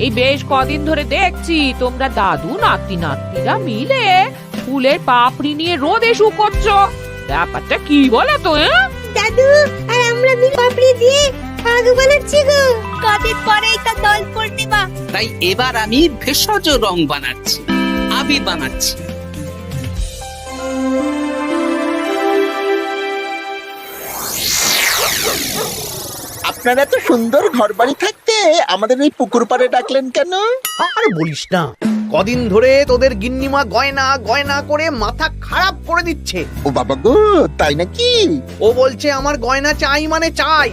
এই বেশ কদিন ধরে দেখছি তোমরা দাদু নাতি নাতনিরা মিলে ফুলের পাপড়ি নিয়ে রোদে শুকোচ্ছ। ব্যাপারটা কি বলো তো? দাদু আর আমরা পাপড়ি দিয়ে আগুন বানাচ্ছি গো। কদিন পরেই তো দোল পূর্ণিমা, তাই এবার আমি ভেষজ রং বানাচ্ছি, আবির বানাচ্ছি। আপনারা এত সুন্দর ঘর বাড়ি থাকতে আমাদের এই পুকুর পাড়ে ডাকলেন কেন? আর বলিস না, কদিন ধরে তোদের গিন্নিমা গয়না গয়না করে মাথা খারাপ করে দিচ্ছে। ও বাবা গো, তাই নাকি? ও বলছে আমার গয়না চাই মানে চাই,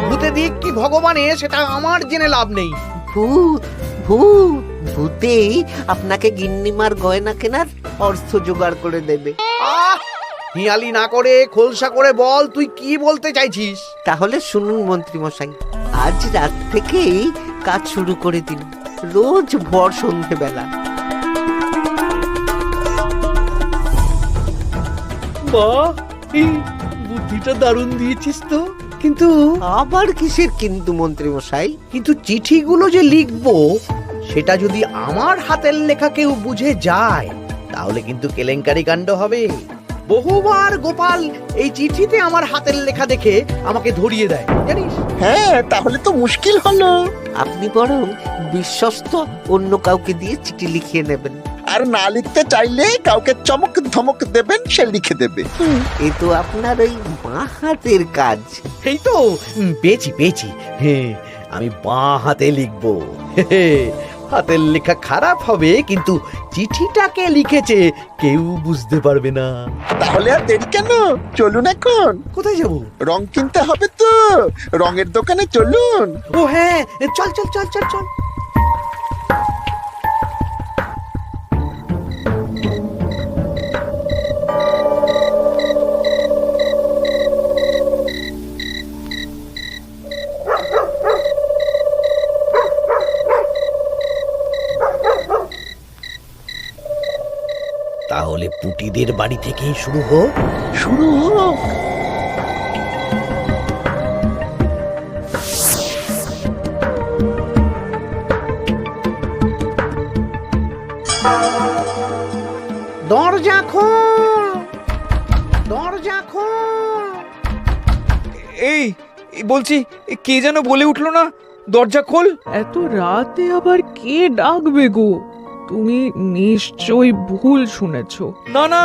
ভূতে দিক কি ভগবানে সেটা আমার জেনে লাভ নেই। ভূত ভূত ভূতেই আপনাকে গিন্নিমার গয়না কেনার অর্থ জোগাড় করে দেবে। আহ, হিয়ালি না করে খোলসা করে বল তুই কি বলতে চাইছিস। তাহলে শুনুন মন্ত্রী মশাই, আজ রাত থেকেই কাজ শুরু করে দিন, রোজ ভর সন্ধেবেলা। বাহ, এই বুদ্ধিটা দারুণ দিয়েছিস তো। কিন্তু আবার কিসের কিন্তু মন্ত্রী মশাই? কিন্তু চিঠিগুলো যে লিখবো সেটা যদি আমার হাতের লেখা কেউ বুঝে যায় তাহলে কিন্তু কেলেঙ্কারি কাণ্ড হবে। বহুবার গোপাল এই চিঠিতে আমার হাতের লেখা দেখে আমাকে ধরিয়ে দেয় জানিস। হ্যাঁ, তাহলে তো মুশকিল হলো। আপনি বরং বিশ্বস্ত অন্য কাউকে দিয়ে চিঠি লিখিয়ে নেবেন। আর না লিখতে চাইলে কাউকে চমক ধমক দেবেন, সে লিখে দেবে। এ তো আপনার ওই বাঁ হাতের কাজ। এই তো পেয়েছি পেয়েছি, হ্যাঁ আমি বাঁ হাতে লিখবো। হাতের লেখা খারাপ হবে কিন্তু চিঠিটাকে লিখেছে কেউ বুঝতে পারবে না। তাহলে আর দেরি কেন, চলুন এখন। কোথায় যাব? রং কিনতে হবে তো, রঙের দোকানে চলুন। ও হ্যাঁ, চল চল চল চল চল। তাহলে পুটিদের বাড়ি থেকেই শুরু হোক। শুরু হোক। দরজা খোল, দরজা খোল। এই বলছি, কে যেন বলে উঠলো না, দরজা খোল। এত রাতে আবার কে ডাকবে গো? তুমি নিশ্চয়ই ভুল শুনেছো। না না,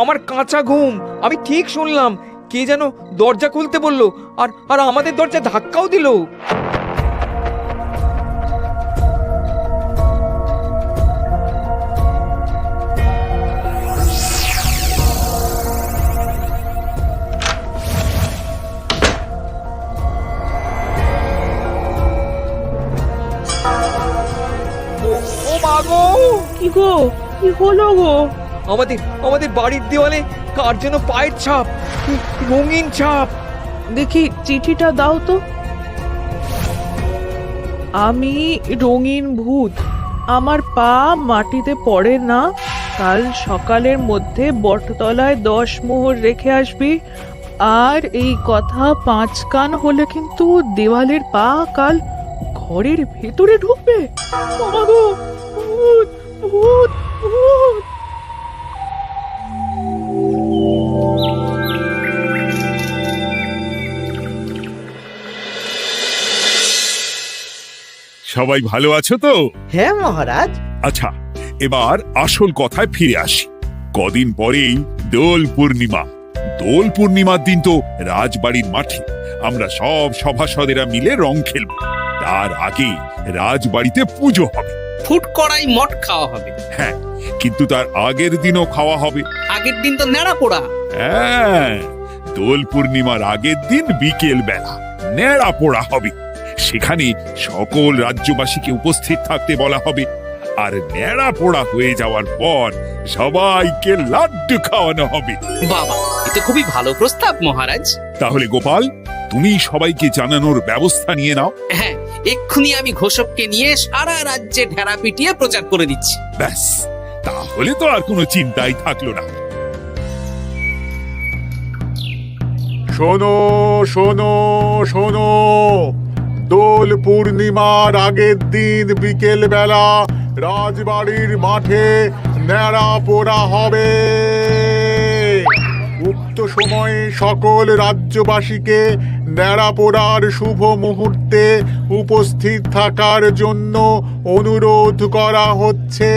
আমার কাঁচা ঘুম, আমি ঠিক শুনলাম। কে যেন দরজা খুলতে বললো, আর আর আমাদের দরজা ধাক্কাও দিল। ও মা গো, কি গো, কি হলো গো? আমাদের আমাদের বাড়ির দেওয়ালে কার যেন পায়ের ছাপ, রঙিন ছাপ। দেখি চিঠিটা দাও তো। আমি রঙিন ভূত, আমার পা মাটিতে পড়ে না। কাল সকালের মধ্যে বটতলায় 10 মোহর রেখে আসবি। আর এই কথা 5 কান হলে কিন্তু দেওয়ালের পা কাল ঘরের ভেতরে ঢুকবে। বাবা গো, ভূত ভূত ভূত। সবাই ভালো আছো তো? হ্যাঁ মহারাজ। আচ্ছা, এবার আসল কথায় ফিরে আসি। কদিন পরেই দোল পূর্ণিমা। দোল পূর্ণিমার দিন তো রাজবাড়ির মাঠে আমরা সব সভাসদেরা মিলে রং খেলব। তার আগে রাজবাড়িতে পুজো হবে। ফুট কড়াই মট খাওয়া হবে। হ্যাঁ, কিন্তু তার আগের দিনও খাওয়া হবে। আগের দিন তো নেড়া পোড়া। হ্যাঁ, দোল পূর্ণিমার আগের দিন বিকেল বেলা নেড়া পোড়া হবে। সেখানে সকল রাজ্যবাসীকে উপস্থিত থাকতে বলা হবে। আর নেড়া পোড়া হয়ে যাওয়ার পর সবাইকে লাড্ডু খাওয়ানো হবে। বাবা, এটা খুবই ভালো প্রস্তাব মহারাজ। তাহলে গোপাল, তুমি সবাইকে জানানোর ব্যবস্থা নিয়ে নাও। হ্যাঁ, এক্ষুনি আমি ঘোষককে নিয়ে সারা রাজ্যে ঢেরা পিটিয়ে প্রচার করে দিচ্ছি। ব্যাস, তাহলে তো আর কোনো চিন্তাই থাকলো না। শোনো শোনো শোনো, দোল দোল পূর্ণিমার আগের দিন বিকেল বেলা রাজবাড়ির মাঠে ন্যাড়া পোড়া হবে। উক্ত সময়ে সকল রাজ্যবাসীকে ন্যাড়া পোড়ার শুভ মুহূর্তে উপস্থিত থাকার জন্য অনুরোধ করা হচ্ছে।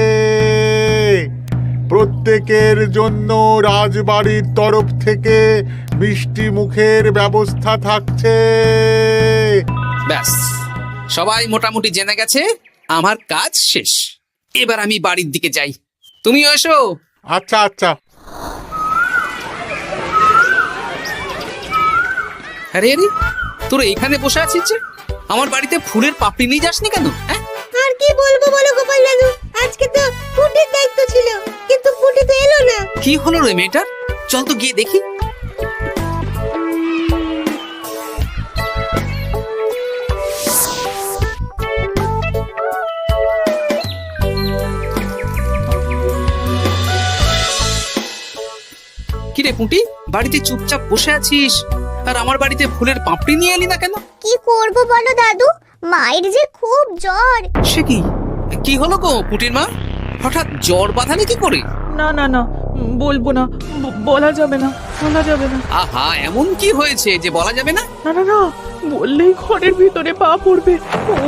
প্রত্যেকের জন্য রাজবাড়ির তরফ থেকে মিষ্টি মুখের ব্যবস্থা থাকছে। ব্যাস, সবাই মোটামুটি জেনে গেছে আমার কাজ শেষ। এবার আমি বাড়ির দিকে যাই, তুমিও এসো। আচ্ছা আচ্ছা। আরে আরে, তোরা এখানে বসে আছিস যে? আমার বাড়িতে ফুলের পাপড়ি নিয়ে যাসনি কেন? হ্যাঁ, আর কি বলবো বলো গোপাল দাদু, আজকে তো ফুটির দায়িত্ব ছিল, কিন্তু ফুটি তো এলো না। কি হলো রে মেয়েটার? চল তো গিয়ে দেখি। কিরে পুঁটি, বাড়িতে চুপচাপ বসে আছিস আর আমার বাড়িতে ফুলের পাপড়ি নিয়ে এলি না কেন? কি করব বলো দাদু, মায়ের যে খুব জ্বর। সে কি, কি হলো গো পুঁটির মা? হঠাৎ জ্বর বাঁধালে কি করে? না না না, বলবো না, বলা যাবে না, বলা যাবে না। আহা, এমন কি হয়েছে যে বলা যাবে না? না না না, বললেই ঘরের ভিতরে পা পড়বে।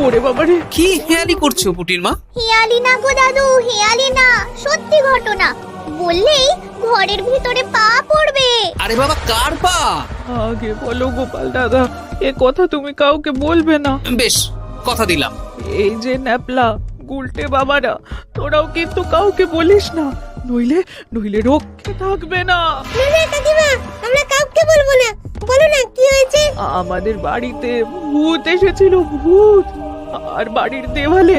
ওরে বাবারে! কি হেয়ালি করছো পুঁটির মা? হেয়ালি না গো দাদু, হেয়ালি না, সত্যি ঘটনা। বললেই ঘরের ভিতরে পা পড়বে। আরে বাবা, কার পা? আগে বলো গোপাল দাদা, এ কথা তুমি কাউকে বলবে না। বেশ, কথা দিলাম। এই যে ন্যাপলা গুলটে বাবারা, তোরাও কিন্তু কাউকে বলিস না, নইলে নইলে রক্ষে থাকবে না। না না কাকিমা, আমরা কাউকে বলবো না। বলো না কি হয়েছে? আমাদের বাড়িতে ভূত এসেছিল, ভূত, আর বাড়ির দেওয়ালে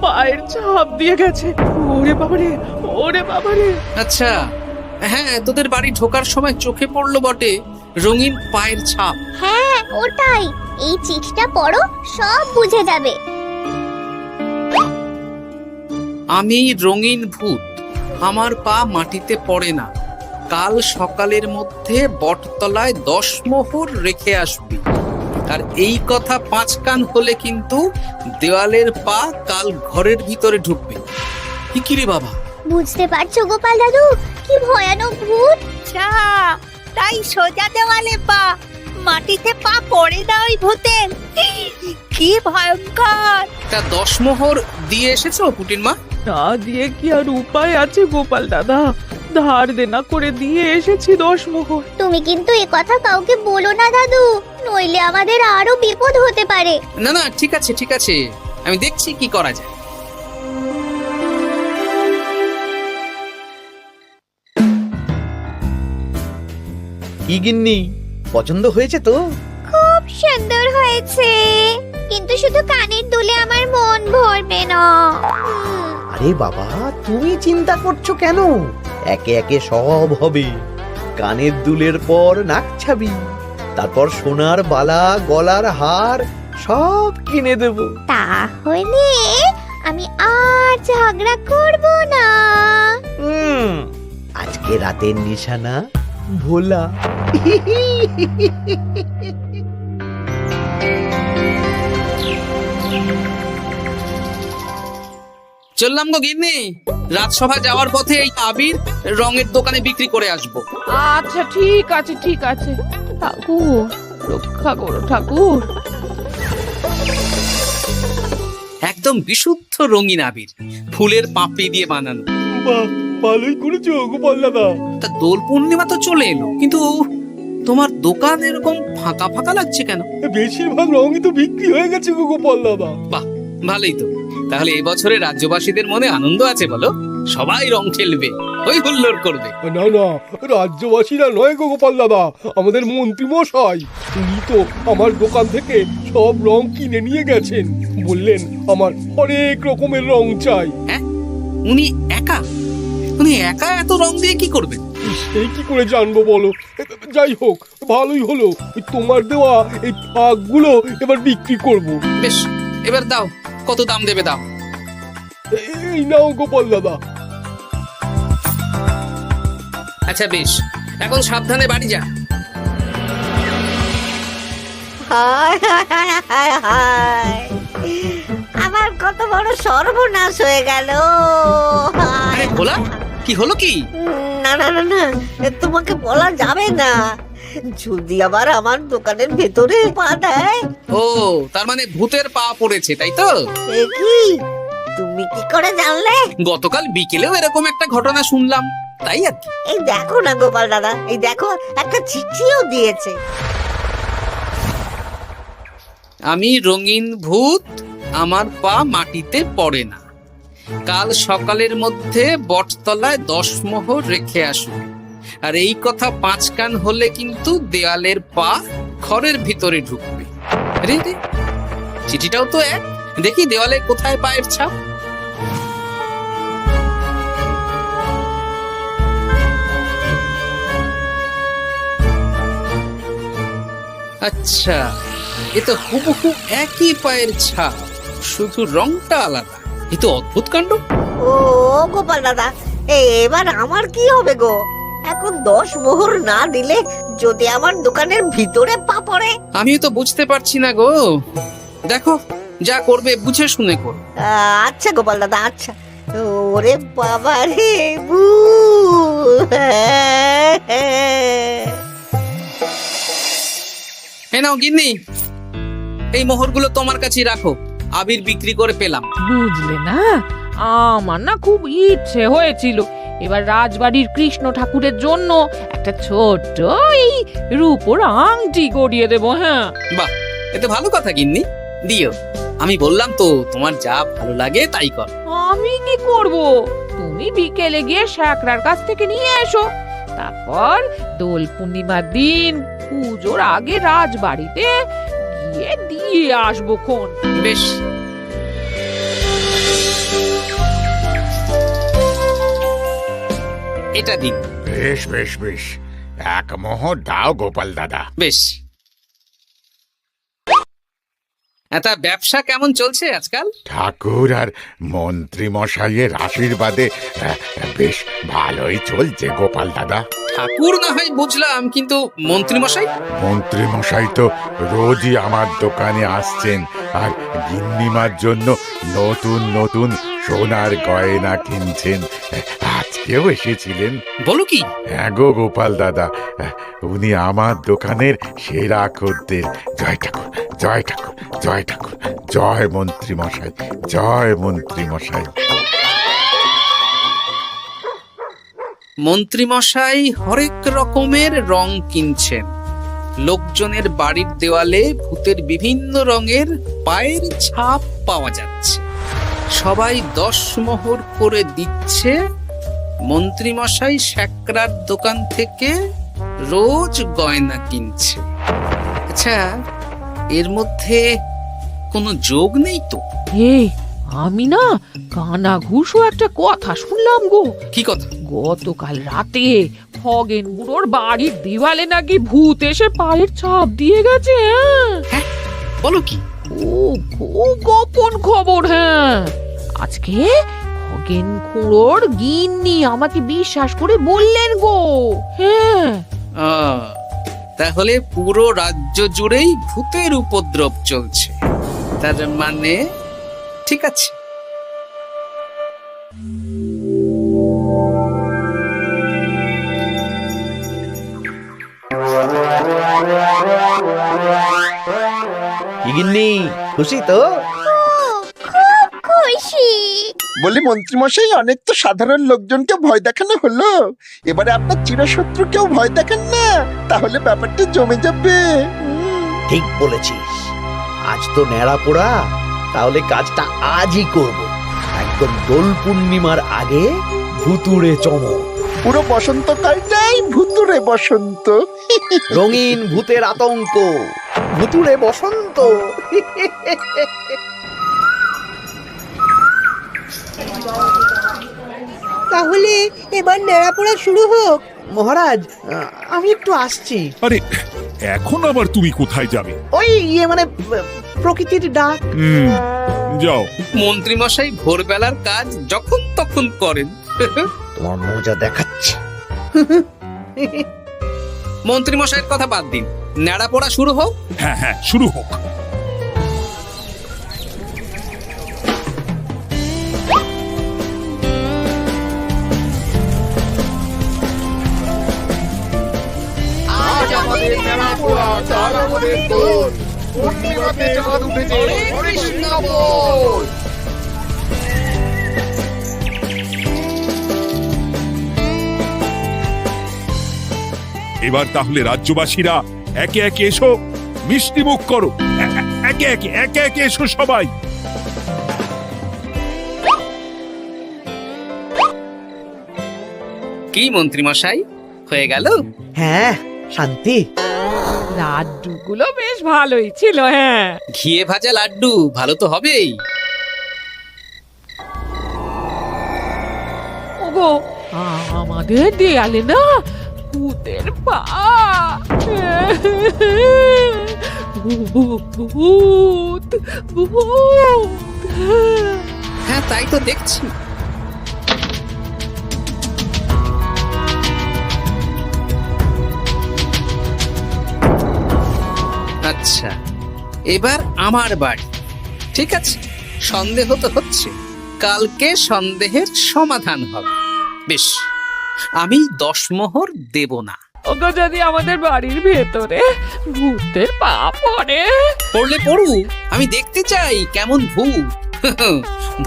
পায়ের ছাপ দিয়ে গেছে। ওরে বাবারে, ওরে বাবারে! আচ্ছা, হ্যাঁ, তোদের বাড়ি ঢোকার সময় চোখে পড়লো বটে রঙিন পায়ের ছাপ। হ্যাঁ ওটাই, এই চিঠিটা পড়ো, সব বুঝে যাবে। আমি রঙিন ভূত, আমার পা মাটিতে পড়ে না। কাল সকালের মধ্যে বটতলায় 10 মোহর রেখে আসবি। আর এই কথা 5 কান হলে কিন্তু দেওয়ালের পা কাল ঘরের ভিতরে ঢুকবে। কি রে বাবা? বুঝতে পারছো গোপাল দাদু, কি ভয়ানক ভূত। তাই সোজা দেওয়ালে পা, মাটিতে পা পড়ে না ওই ভূতের। কি ভয়ঙ্কর! তা 10 মোহর দিয়ে এসেছো পুটির মা? না দিয়ে কি আর উপায় আছে গোপাল দাদা? ধার দেনা করে দিয়ে এসেছি 10 মোহর। তুমি কিন্তু এ কথা কাউকে বলো না দাদু, নইলে আমাদের আরো বিপদ হতে পারে। না না, ঠিক আছে ঠিক আছে, আমি দেখছি কি করা যায়। কি গিন্নি, পছন্দ হয়েছে তো? খুব সুন্দর হয়েছে, কিন্তু শুধু কানের দুলে আমার মন ভরবে না। আরে বাবা, তুমি চিন্তা করছো কেন? একে একে সব হবে। কানের দুলের পর নাক ছাবি, তারপর সোনার বালা, গলার হার সব কিনে দেব। তাহলে আমি আর ঝগড়া করব না। আজকে রাতের নিশানা ভোলা। চললাম গো গিন্নি, রাজসভা যাওয়ার পথে এই আবির রঙের দোকানে বিক্রি করে আসবো। আচ্ছা ঠিক আছে ঠিক আছে, ঠাকুর রক্ষা করো ঠাকুর। একদম বিশুদ্ধ রঙিন আবির, ফুলের পাপড়ি দিয়ে বানানো। ভালোই করেছো গোপাল দাদা। তা দোল পূর্ণিমা তো চলে এলো, কিন্তু তোমার দোকান এরকম ফাঁকা ফাঁকা লাগছে কেন? বেশিরভাগ রঙই তো বিক্রি হয়ে গেছে গো গোপাল দাদা। বাহ, ভালোই তো। তাহলে এবছরে রাজ্যবাসীদের মনে আনন্দ আছে বলো? সবাই রং খেলবে, ওই হুল্লোড় করবে। না না, রাজ্যবাসীরা নয় গো গোপাল দাদা, আমাদের মন্ত্রী মশাই, উনি তো আমার দোকান থেকে সব রং কিনে নিয়ে গেছেন। বললেন আমার অনেক রকমের রং চাই। হ্যাঁ, উনি একা? উনি একা এত রং দিয়ে কি করবেন? সেই কি করে জানবো বলো? যাই হোক, ভালোই হলো, তোমার দেওয়া এই ফাঁকগুলো এবার বিক্রি করব। বেশ, এবার দাও, কত দাম দেবে দাও। এই নাও গোপাল দাদা। আচ্ছা বেশ, এখন সাবধানে বাড়ি যা। হায় হায় হায় হায়। বড় সর্বনাশ হয়ে গেল। আরে ভোলা, কি হলো কি? না না না না, তোমাকে বলা যাবে না। যদি আবার আমার দোকানের ভেতরে পা দেয়। ও, তার মানে ভূতের পা পড়েছে, তাই তো? এ কি, তুমি কি করে জানলে? গতকাল বিকেলেও এরকম একটা ঘটনা শুনলাম, তাই আর কি। এই দেখো না গোপাল দাদা, এই দেখো একটা চিঠিও দিয়েছে। আমি রঙিন ভূত, আমার পা মাটিতে পড়ে না, কাল সকালের মধ্যে বটতলায় 10 মোহর রেখে আসবে। আর এই কথা 5 কান হলে কিন্তু দেয়ালের পা ঘরের ভিতরে ঢুকবে। রে রে, চিঠিটাও তো এক। দেখি দেওয়ালে কোথায় পায়ের ছাপ। আচ্ছা, এ তো হুবহু একই পায়ের ছাপ, শুধু রংটা আলাদা। এ তো অদ্ভুত কাণ্ড। ও গোপাল দাদা, এবার আমার কি হবে গো? এখন 10 মোহর না দিলে যদি আমার দোকানের ভিতরে পা পড়ে? আমিও তো বুঝতে পারছি না গো। দেখো, যা করবে বুঝে শুনে করো। আচ্ছা গোপাল দাদা, আচ্ছা। ওরে বাবা রে, এই নাও গিন্নি, এই মোহরগুলো তোমার কাছেই রাখো, আবির বিক্রি করে পেলাম। বুঝলে না, আমার না খুব ইচ্ছে হয়েছিল এবার রাজবাড়ির কৃষ্ণ ঠাকুরের জন্য একটা ছোট্ট এই রূপোর আংটি গড়িয়ে দেবো। হ্যাঁ, বাহ, এতে ভালো কথা গিন্নি, দিও। আমি বললাম তো, তোমার যা ভালো লাগে তাই কর। আমি কি করব? তুমি বিকেলে গিয়ে শ্যাকরার কাছ থেকে নিয়ে এসো, তারপর দোল পূর্ণিমার দিন পুজোর আগে রাজবাড়িতে গিয়ে দিয়ে আসবো খন। বেশ, এটা দিন। বেশ বেশ বেশ, 1 মোহর দাও গোপাল দাদা। বেশ। তা ব্যবসা কেমন চলছে আজকাল? ঠাকুর আর মন্ত্রী মশাইয়ের আশীর্বাদে বেশ ভালোই চলছে গোপাল দাদা। ঠাকুর না হয় বুঝলাম, কিন্তু মন্ত্রী মশাই? মন্ত্রী মশাই তো রোজই আমার দোকানে আসছেন আর গিন্নিমার জন্য নতুন নতুন সোনার গয়না কিনছেন। আজকেও এসেছিলেন। বলো কি? হ্যাঁ গো গোপাল দাদা, উনি আমার দোকানের সেরা খদ্দের। জয় ঠাকুর, জয় ঠাকুর, জয় ঠাকুর, জয় মন্ত্রী মশাই, জয় মন্ত্রী মশাই। মন্ত্রী মশাই হরেক রকমের রং কিনছেন। লোকজনের বাড়ির দেওয়ালে ভূতের বিভিন্ন রঙের পায়ের ছাপ পাওয়া যাচ্ছে। সবাই 10 মোহর করে দিচ্ছে। মন্ত্রী মশাই শ্যাকরার দোকান থেকে রোজ গয়না কিনছে। আচ্ছা, এর মধ্যে কোনো যোগ নেই তো? এই, আমি না কানা ঘুষো একটা কথা শুনলাম গো। কি কথা? গতকাল রাতে খগেন বুড়োর বাড়ির দেওয়ালে নাকি ভূত এসে পায়ের ছাপ দিয়ে গেছে। হ্যাঁ, বলো কি? ও খুব গোপন খবর। হ্যাঁ, আজকে খগেন খুড়োর গিন্নি আমাকে বিশ্বাস করে বললেন গো। হ্যাঁ, তাহলে পুরো রাজ্য জুড়েই ভূতের উপদ্রব চলছে। তার মানে ঠিক আছে। গিন্নি খুশি তো? খুব খুশি। বলি মন্ত্রী মশাই, অনেক তো সাধারণ লোকজনকে ভয় দেখানো হলো, এবারে আপনার চিরশত্রুকেও ভয় দেখান না, তাহলে ব্যাপারটা জমে যাবে। ঠিক বলেছিস, আজ তো ন্যাড়া পোড়া, তাহলে কাজটা আজই করব। একদম দোল পূর্ণিমার আগে ভুতুড়ে চমক। পুরো বসন্তকালটাই ভুতুরে বসন্ত। রঙিন ভূতের আতঙ্ক, ভুতুড়ে বসন্ত। তাহলে এবার নেড়াপোড়া শুরু হোক। মহারাজ, আমি একটু আসছি। আরে, এখন আবার তুমি কোথায় যাবে? ওই মানে প্রকৃতির ডাক। যাও। মন্ত্রী মশাই ভোরবেলার কাজ যখন তখন করেন। তোমার মজা দেখাচ্ছে। মন্ত্রী মশাইয়ের কথা বাদ দিন, ন্যাড়া পড়া শুরু হোক। হ্যাঁ হ্যাঁ, শুরু হোক। এবার তাহলে রাজ্যবাসীরা একে একে এসো, মিষ্টি মুখ করো। একে একে এসো সবাই। কি মন্ত্রীমশাই, হয়ে গেল? হ্যাঁ, শান্তি। লাড্ডুগুলো বেশ ভালোই ছিল। হ্যাঁ, ঘিয়ে ভাজা লাড্ডু ভালো তো হবেই। ওগো, আমাদের দেয়ালে না ভূতের পা। ভূত ভূত। হ্যাঁ, তাই তো দেখছি। আচ্ছা, এবার আমার বাড়ি। ঠিক আছে, সন্দেহ তো হচ্ছে, কালকে সন্দেহের সমাধান হবে। বেশ, আমি 10 মোহর দেব না। ওগো, যদি আমাদের বাড়ির ভেতরে ভূতের পা পড়ে? পড়লে পড়ুক, আমি দেখতে চাই কেমন ভূত।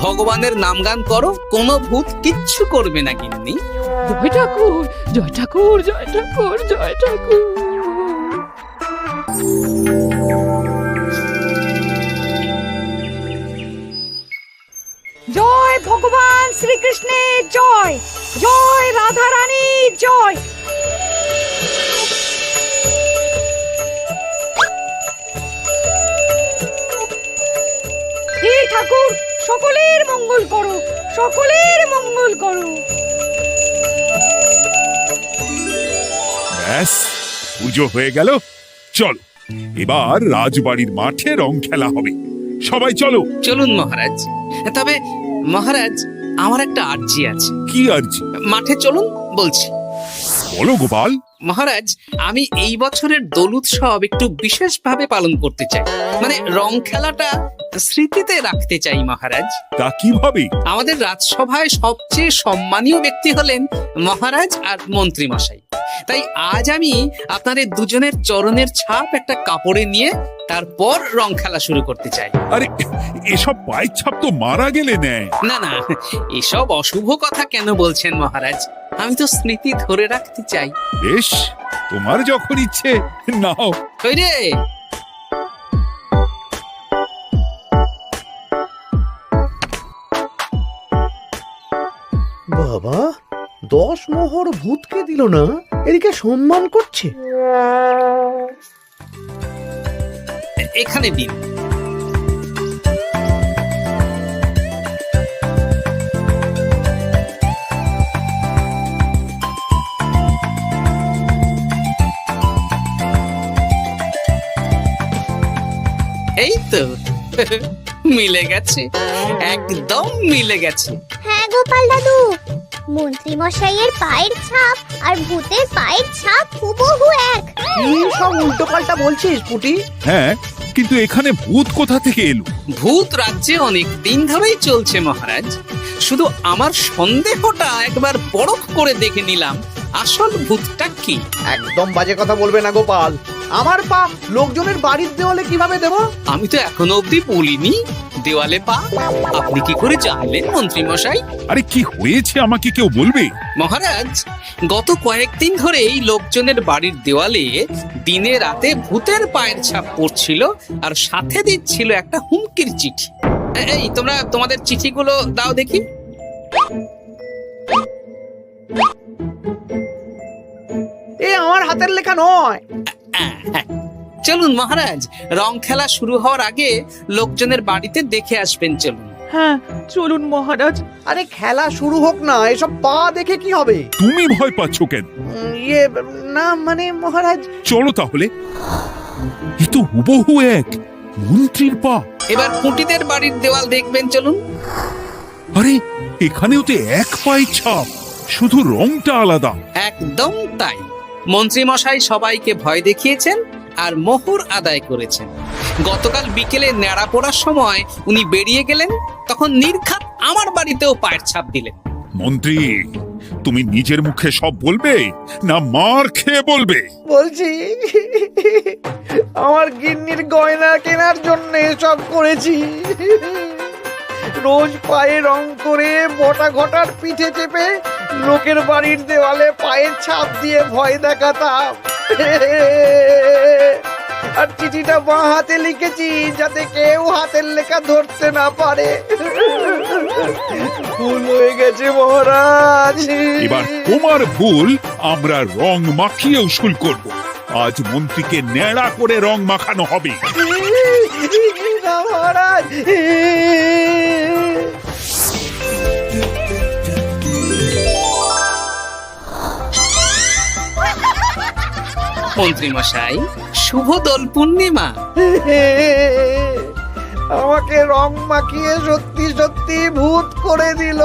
ভগবানের নামগান করো, কোনো ভূত কিচ্ছু করবে না গিন্নি। জয় ঠাকুর, জয় ঠাকুর, জয় ঠাকুর, জয় ঠাকুর। জয় ভগবান শ্রীকৃষ্ণের জয়, জয় রাধা রানীর জয়। হে ঠাকুর, সকলের মঙ্গল করো, সকলের মঙ্গল করো। ব্যাস, পুজো হয়ে গেল। চলো, এবার রাজবাড়ির মাঠে রং খেলা হবে। সবাই চলো। চলুন মহারাজ। তবে মহারাজ, আমার একটা আর্জি আছে। কি আর্জি? মাঠে চলুন বলছি। বলো গোপাল। মহারাজ, আমি এই বছরের দোল উৎসব একটু বিশেষভাবে পালন করতে চাই। মানে রং খেলাটা স্মৃতিতে রাখতে চাই মহারাজ। তা কিভাবে? আমাদের রাজসভায় সবচেয়ে সম্মানীয় ব্যক্তি হলেন মহারাজ আর মন্ত্রী মশাই। তাই আজ আমি আপনাদের দুজনের চরণের ছাপ একটা কাপড়ে নিয়ে তারপর রং খেলা শুরু করতে চাই। আরে, এসব পায়ের ছাপ তো মারা গেলে নেয়। না না, এসব অশুভ কথা কেন বলছেন মহারাজ? আমি তো স্মৃতি ধরে রাখতে চাই। বেশ, তোমার যখন ইচ্ছে নাও। কই রে? বাবা, 10 মোহর ভূতকে দিল না, এদিকে সম্মান করছে। এখানে দিন। এই তো মিলে গেছে, একদম মিলে গেছে। হ্যাঁ গোপাল দাদু, মন্ত্রী মশাইয়ের পায়ের ছাপ আর ভূতের পায়ের ছাপ হুবহু এক। কি সব উল্টো পাল্টা বলছিস পুটি? হ্যাঁ, কিন্তু এখানে ভূত কোথা থেকে এলো? ভূত রাজ্যে অনেক দিন ধরেই চলছে মহারাজ। শুধু আমার সন্দেহটা একবার পরখ করে দেখে নিলাম, আসল ভূতটা কি। একদম বাজে কথা বলবে না গোপাল। আমার পা লোকজনের বাড়ির দেওয়ালে কিভাবে দেব? আমি তো এখনো অব্দি বলিনি দেওয়ালে পা। আপনি কি করে জানলেন মন্ত্রী মশাই? আরে, কি হয়েছে আমাকে কেউ বলবে? মহারাজ, গত কয়েকদিন ধরেই লোকজনের বাড়ির দেওয়ালে দিনে রাতে ভূতের পায়ের ছাপ পড়ছিল, আর সাথে দিচ্ছিল একটা হুমকির চিঠি। এই, তোমরা তোমাদের চিঠিগুলো দাও দেখি। এ আমার হাতের লেখা নয়। চলুন মহারাজ, রং খেলা শুরু হওয়ার আগে লোকজনের বাড়িতে দেখে আসবেন। চলুন। হ্যাঁ, চলুন মহারাজ। আরে, খেলা শুরু হোক না, এসব পা দেখে কি হবে? তুমি ভয় পাচ্ছ কেন? ইয়ে, না মানে মহারাজ। চলো তাহলে। এ তো হুবহু এক মন্ত্রীর পা। এবার কুটিদের বাড়ির দেওয়াল দেখবেন। চলুন। আরে, এখানেও তো এক পায়ের ছাপ, শুধু রংটা আলাদা। একদম তাই। মন্ত্রী মশাই সবাইকে ভয় দেখিয়েছেন আর মোহর আদায় করেছেন। গতকাল বিকেলে ন্যাড়া পড়ার সময় উনি বেরিয়ে গেলেন, তখন নির্ঘাত আমার বাড়িতেও পায়ের ছাপ দিলেন। মন্ত্রী, তুমি নিজের মুখে সব বলবে না মার খেয়ে বলবে? বলছি, আমার গিন্নির গয়না কেনার জন্য সব করেছি। রোজ পায়ে রং করে বটা ঘটার পিঠে চেপে লোকের বাড়ির দেওয়ালে পায়ের ছাপ দিয়ে ভয় দেখাতাম। আর চিঠিটা বাঁ হাতে লিখেছি যাতে কেউ হাতের লেখা ধরতে না পারে। ভুল হয়ে গেছে মহারাজ। এবার তোমার ভুল আমরা রং মাখিয়ে উসুল করব। আজ মন্ত্রীকে ন্যাড়া করে রং মাখানো হবে। না মহারাজ। মন্ত্রী মশাই, শুভ দোল পূর্ণিমা। আমাকে রং মাখিয়ে সত্যি সত্যি ভূত করে দিল।